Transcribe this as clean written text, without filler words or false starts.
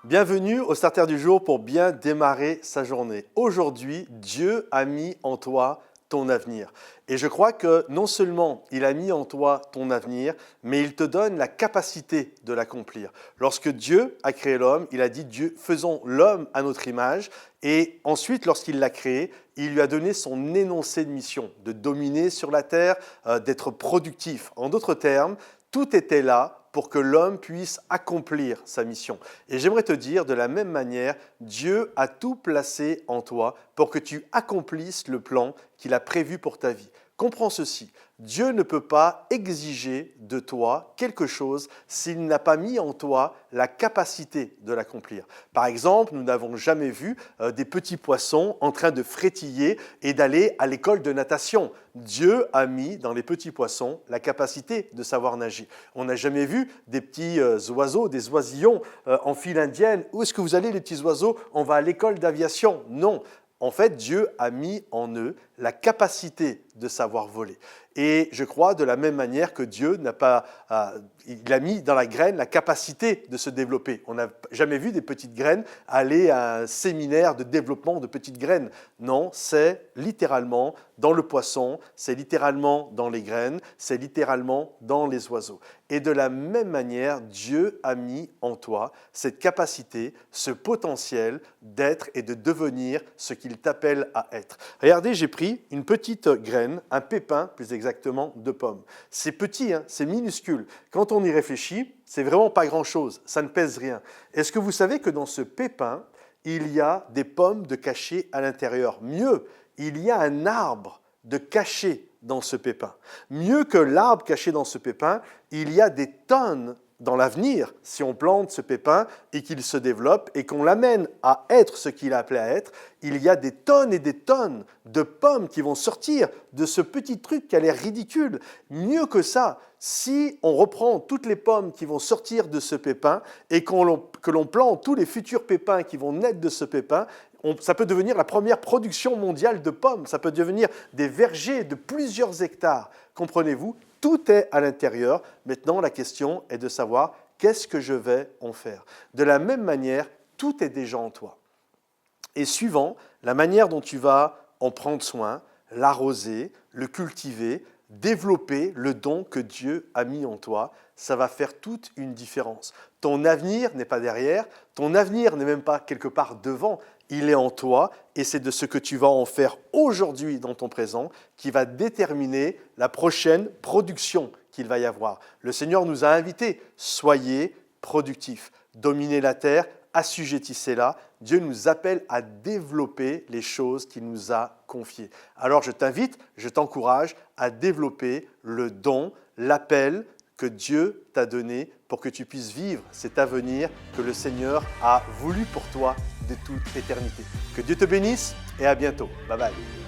Bienvenue au Starter du jour pour bien démarrer sa journée. Aujourd'hui, Dieu a mis en toi ton avenir. Et je crois que non seulement il a mis en toi ton avenir, mais il te donne la capacité de l'accomplir. Lorsque Dieu a créé l'homme, il a dit Dieu, faisons l'homme à notre image. Et ensuite, lorsqu'il l'a créé, il lui a donné son énoncé de mission, de dominer sur la terre, d'être productif. En d'autres termes, tout était là pour que l'homme puisse accomplir sa mission. Et j'aimerais te dire, de la même manière, Dieu a tout placé en toi pour que tu accomplisses le plan qu'il a prévu pour ta vie. Comprends ceci, Dieu ne peut pas exiger de toi quelque chose s'il n'a pas mis en toi la capacité de l'accomplir. Par exemple, nous n'avons jamais vu des petits poissons en train de frétiller et d'aller à l'école de natation. Dieu a mis dans les petits poissons la capacité de savoir nager. On n'a jamais vu des petits oiseaux, des oisillons en file indienne. Où est-ce que vous allez les petits oiseaux? On va à l'école d'aviation. Non. En fait, Dieu a mis en eux la capacité de savoir voler. Et je crois de la même manière que Dieu n'a pas, il a mis dans la graine la capacité de se développer. On n'a jamais vu des petites graines aller à un séminaire de développement de petites graines. Non, c'est littéralement dans le poisson, c'est littéralement dans les graines, c'est littéralement dans les oiseaux. Et de la même manière, Dieu a mis en toi cette capacité, ce potentiel d'être et de devenir ce qu'il t'appelle à être. Regardez, j'ai pris une petite graine, un pépin plus exactement de pomme. C'est petit, hein, c'est minuscule. Quand on y réfléchit, c'est vraiment pas grand-chose, ça ne pèse rien. Est-ce que vous savez que dans ce pépin, il y a des pommes de cachées à l'intérieur? Mieux, il y a un arbre de caché dans ce pépin. Mieux que l'arbre caché dans ce pépin, il y a des tonnes dans l'avenir, si on plante ce pépin et qu'il se développe et qu'on l'amène à être ce qu'il a appelé à être, il y a des tonnes et des tonnes de pommes qui vont sortir de ce petit truc qui a l'air ridicule. Mieux que ça, si on reprend toutes les pommes qui vont sortir de ce pépin et que l'on plante tous les futurs pépins qui vont naître de ce pépin, ça peut devenir la première production mondiale de pommes, ça peut devenir des vergers de plusieurs hectares. Comprenez-vous? Tout est à l'intérieur. Maintenant, la question est de savoir qu'est-ce que je vais en faire. De la même manière, tout est déjà en toi. Et suivant la manière dont tu vas en prendre soin, l'arroser, le cultiver, développer le don que Dieu a mis en toi, ça va faire toute une différence. Ton avenir n'est pas derrière, ton avenir n'est même pas quelque part devant, il est en toi et c'est de ce que tu vas en faire aujourd'hui dans ton présent qui va déterminer la prochaine production qu'il va y avoir. Le Seigneur nous a invités, soyez productifs, dominez la terre, assujettissez-la. Dieu nous appelle à développer les choses qu'il nous a confiées. Alors je t'invite, je t'encourage à développer le don, l'appel que Dieu t'a donné pour que tu puisses vivre cet avenir que le Seigneur a voulu pour toi de toute éternité. Que Dieu te bénisse et à bientôt. Bye bye.